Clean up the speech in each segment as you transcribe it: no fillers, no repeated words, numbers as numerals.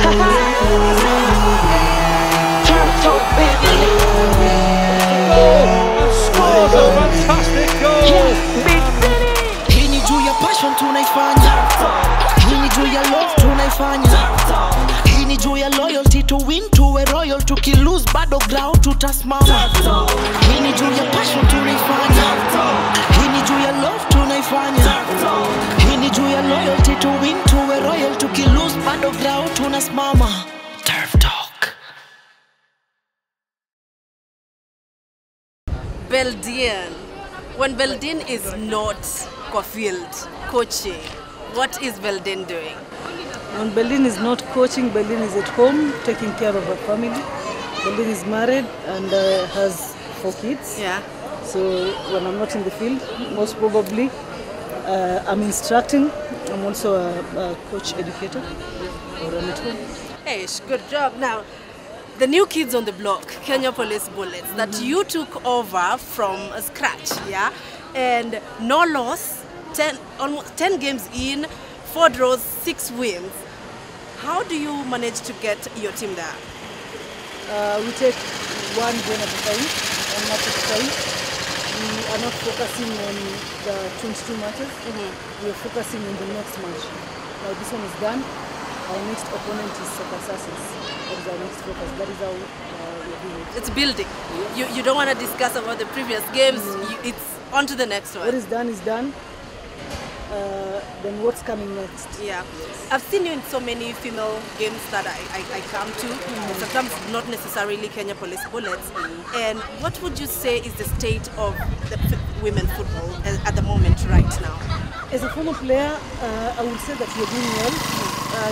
Scores a fantastic goal. Hii ni juu ya passion tunaifanya. Hii ni juu ya love tunaifanya. Hii ni juu ya loyalty to win tuwe royal, tukilose bado ground tutasimama. Hii ni juu ya passion tunaifanya. Hii ni juu ya love tunaifanya. Hii ni juu ya loyalty to win tuwe royal, tukilose bado ground tunasimama. Turf Talk. Beldine. When Beldine is not on field coaching, what is Beldine doing? When Beldine is not coaching, Beldine is at home taking care of her family. Beldine is married and has 4 kids. Yeah. So when I'm not in the field, most probably I'm instructing. I'm also a coach educator or I'm at home. Hey, good job. Now, the new kids on the block, Kenya Police Bullets, that you took over from scratch, yeah? And no loss, almost 10 games in, 4 draws, 6 wins. How do you manage to get your team there? We take one game at a time, one match at a time. We are not focusing on the 22 matches. We are focusing on the next match. Now this one is done. Our next opponent is Successes. That is our next focus. That is how we are doing it. It's building. Yes. You don't want to discuss about the previous games. It's on to the next one. What is done is done. Then what's coming next? Yeah. I've seen you in so many female games that I come to, and sometimes not necessarily Kenya Police Bullets. And what would you say is the state of the women football at the moment right now? As a former player, I would say that we're doing well.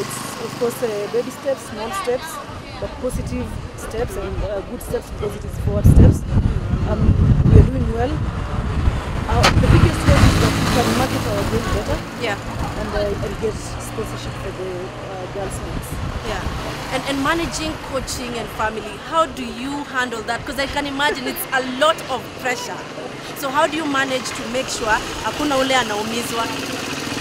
It's of course baby steps, small steps, but positive steps and good steps, positive forward steps. We are doing well. The biggest one is that we can market our game better. Yeah. And get sponsorship for the girls' teams. Yeah. And managing coaching and family, how do you handle that? Because I can imagine it's a lot of pressure. So how do you manage to make sure hakuna ule anaumizwa?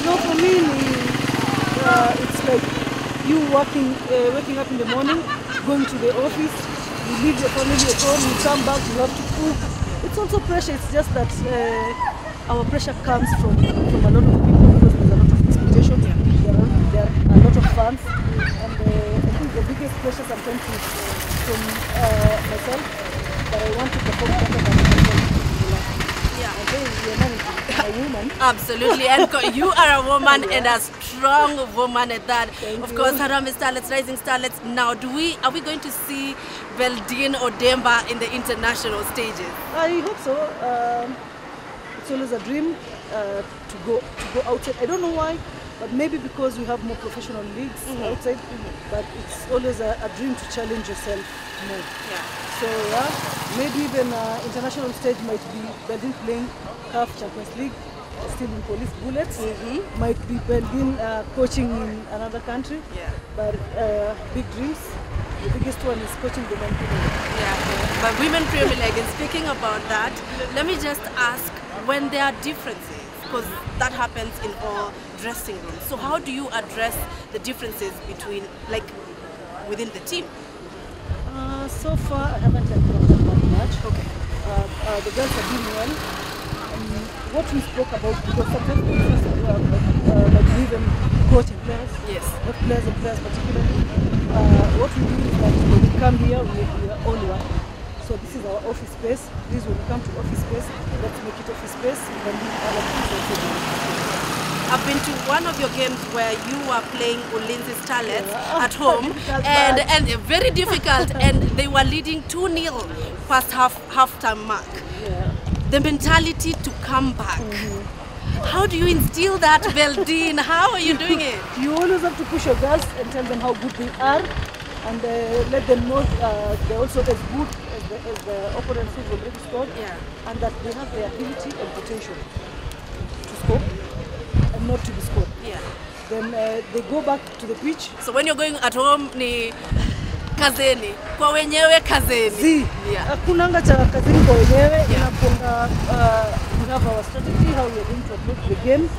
No, for me, it's like you waking up in the morning, going to the office, you leave your family at home, you come back, you have to cook. It's also pressure. It's just that our pressure comes from a lot of people because there's a lot of expectation. There are a lot of fans, and I think the biggest pressure sometimes is from myself, that I want to perform better than myself. Yeah. Okay, you're a woman. Absolutely, and you are a woman and a strong woman at that. Of course, Harambee Starlets, Rising Starlets. Now, are we going to see Beldine Odemba in the international stages? I hope so. It's always a dream to go outside. I don't know why, but maybe because we have more professional leagues outside. But it's always a dream to challenge yourself more. Yeah. So yeah, maybe even international stage might be Beldine playing CAF Champions League, still in Police Bullets. Might be Beldine coaching in another country. Yeah. But big dreams. The biggest one is coaching the men Premier League. Yeah, but Women Premier League. And speaking about that, let me just ask, when there are differences, because that happens in all dressing rooms. So how do you address the differences between, like, within the team? So far, I haven't encountered that much. Okay. The girls are doing well. What we spoke about, because sometimes we like even coaching players. Yes. Not players and players particularly. What we do is that when we come here, we are all one. So this is our office space. This when we come to office space, let's make it office space. Then we other things also. I've been to one of your games where you were playing Ulinzi Starlets at home, and very difficult, and they were leading 2-0 past half-time mark. Yeah. The mentality to come back. How do you instill that, Beldine? How are you doing it? You always have to push your girls and tell them how good they are, and let them know they're also as good as the opponents who've already scored, and that they have the ability and potential to score and not to be scored. Yeah. Then they go back to the pitch. So when you're going at home, ni kazeni, kwa wenyewe kazeni. Kunanga cha kazeni kwa wenyewe. We have our strategy, how we are going to approach the game,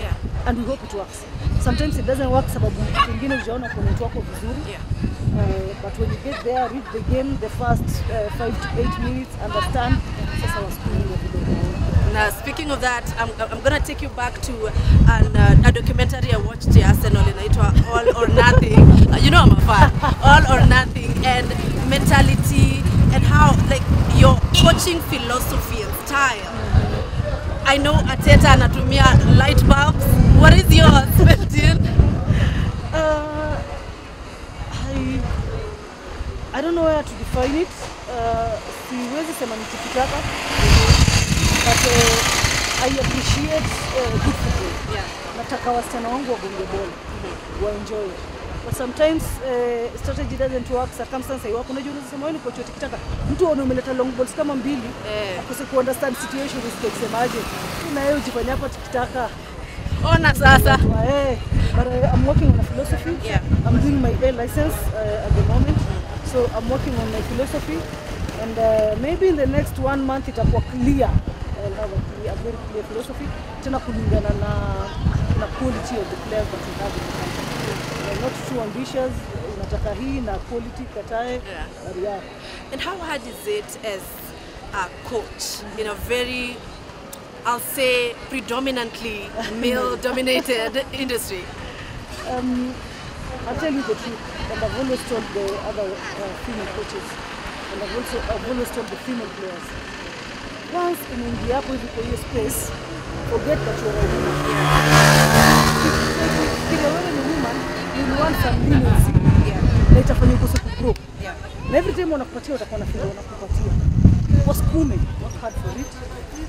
and we hope it works. Sometimes it doesn't work sababu pengine hujaona opponent wako vizuri. But when you get there, read the game, the first 5 to 8 minutes, understand. Sasa wasikuingia vile. Now, speaking of that, I'm gonna take you back to a documentary I watched ya Arsenal inaitwa All or Nothing. You know I'm a fan. All or Nothing, and mentality and how like your coaching philosophy and style. I know Ateta anatumia light bulbs. What is yours, Beldine? I don't know where to define it. Siwezi sema ni tikitaka. But I appreciate good football. Yeah. Nataka wasichana wangu wagonge ball, enjoy it. But sometimes strategy doesn't work, circumstance haiwako. Unajua unasema wewe ni coach tikitaka. Mtu umeleta long balls kama mbili, akose ku understand situation usisemaje. Na yeye ujifanya hapa tikitaka. Ona sasa. But I'm working on a philosophy. Yeah. I'm doing my A license at the moment. So I'm working on my philosophy, and maybe in the next 1 month itakuwa clear. I'll have a very clear philosophy. Tena kulingana na quality of the players that we have in the country. We're not too ambitious. Unataka hii na quality katae. Yeah. And how hard is it as a coach in a very, I'll say, predominantly male-dominated industry? I'll tell you the truth, and I've always told the other female coaches, and I've always told the female players. Once in India, hapo hivi kwa hiyo space, forget that you're a woman. If you're a woman, you want some leniency. Na itafanya ukose kugrow. Na every time wanakupatia utakuwa na feel wanakupatia. Wasikume, work hard for it.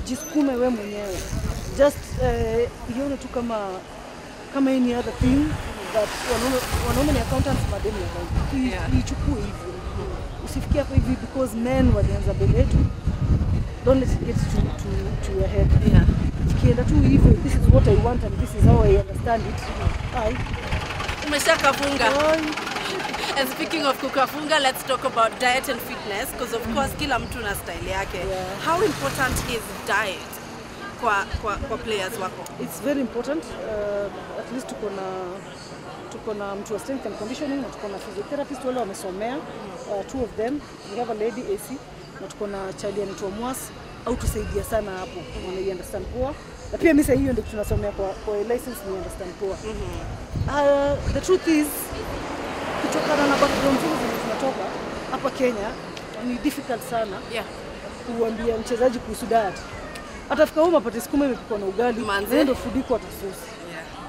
Jisukume wewe mwenyewe. Just ione tu kama any other thing that wanaume ni accountants, madeni ya account. Ichukue hivyo. Usifikie hapo hivi because men walianza mbele yetu. Don't let it get to your head. Fikienda tu hivyo, this is what I want and this is how I understand it. Umeshakafunga. And speaking of kukafunga, let's talk about diet and fitness, because of course kila mtu na style yake. How important is diet kwa players wako? It's very important. At least tuko na mtu wa strength and conditioning, na tuko na physiotherapist wale wamesomea, 2 of them. We have a lady AC, na tuko na Charlie anaitwa Mwas, au tusaidia sana hapo. Wana understand poa. Na pia mimi sasa hiyo ndio tunasomea kwa license ni understand poa. The truth is kutokana na background zetu tunatoka hapa Kenya ni difficult sana kuambia mchezaji kuhusu diet. Atafika huko apate sukuma imepikwa na ugali, ndio fudiko atasusi.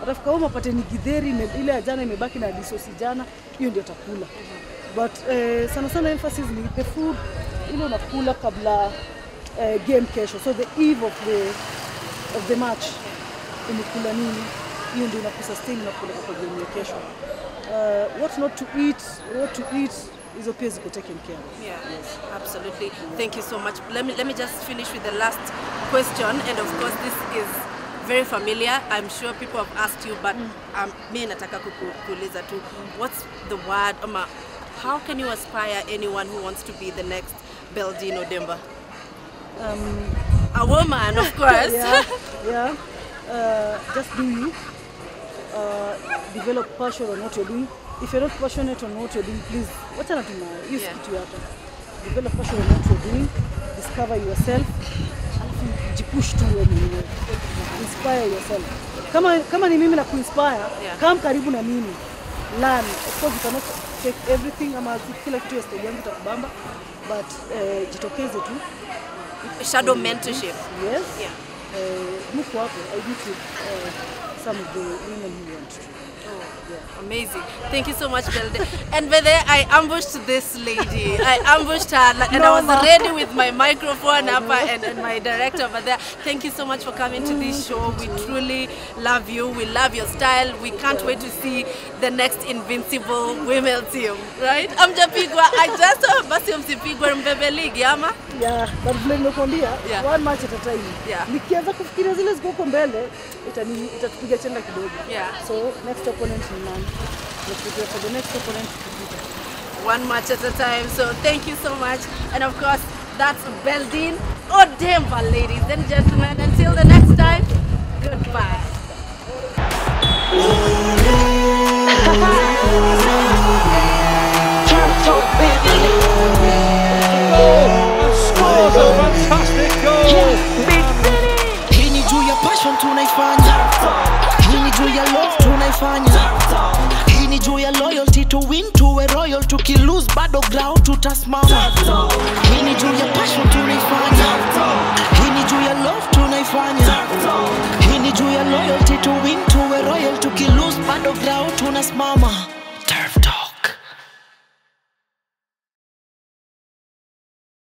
Atafika huko apate ni githeri ile jana imebaki na disosi jana, hiyo ndio atakula. But sana emphasis ni the food ile unakula kabla game kesho. So the eve of the match umekula nini? Hiyo ndio inakusustain na kupeleka kwa game ya kesho. What not to eat, what to eat is okay to be taken care of. Yes, absolutely. Thank you so much. Let me just finish with the last question, and of course this is very familiar. I'm sure people have asked you, but me nataka kuuliza tu. What's the word? How can you aspire anyone who wants to be the next Beldine Odemba? A woman, of course. Just do you. Develop passion on what you're doing. If you're not passionate on what you're doing, please, wachana tu nayo. Use kitu yako. Develop passion on what you're doing. Discover yourself. Jipush tu wewe mwenyewe. Inspire yourself. Kama ni mimi na kuinspire, kama karibu na mimi. Learn. Of course you cannot take everything ama kila kitu ya stage yangu itakubamba, but jitokeze tu. Shadow mentorship. Yes. Look hapo. I do to some of the women who want to. Amazing. Thank you so much, Beldine. And by there, I ambushed this lady. I ambushed her, and I was ready with my microphone up and my director over there. Thank you so much for coming to this show. We truly love you. We love your style. We can't wait to see the next invincible women team. Right? Amjapigwa. I just saw basi msipigwe mbebe ligi ama? Yeah, but vile nimekwambia, one match at a time. Nikianza kufikiria zile ziko huko mbele, itatupiga chenga kidogo. So next opponent ni nani? Let's prepare for the next opponent. One match at a time. So thank you so much. And of course, that's Beldine Odemba, ladies and gentlemen. Until the next time, goodbye. royal, tukilose bado ground tutasimama. Hii ni juu ya passion tunaifanya, hii ni juu ya love tunaifanya, hii ni juu ya loyalty to win tuwe royal, tukilose bado ground tunasimama.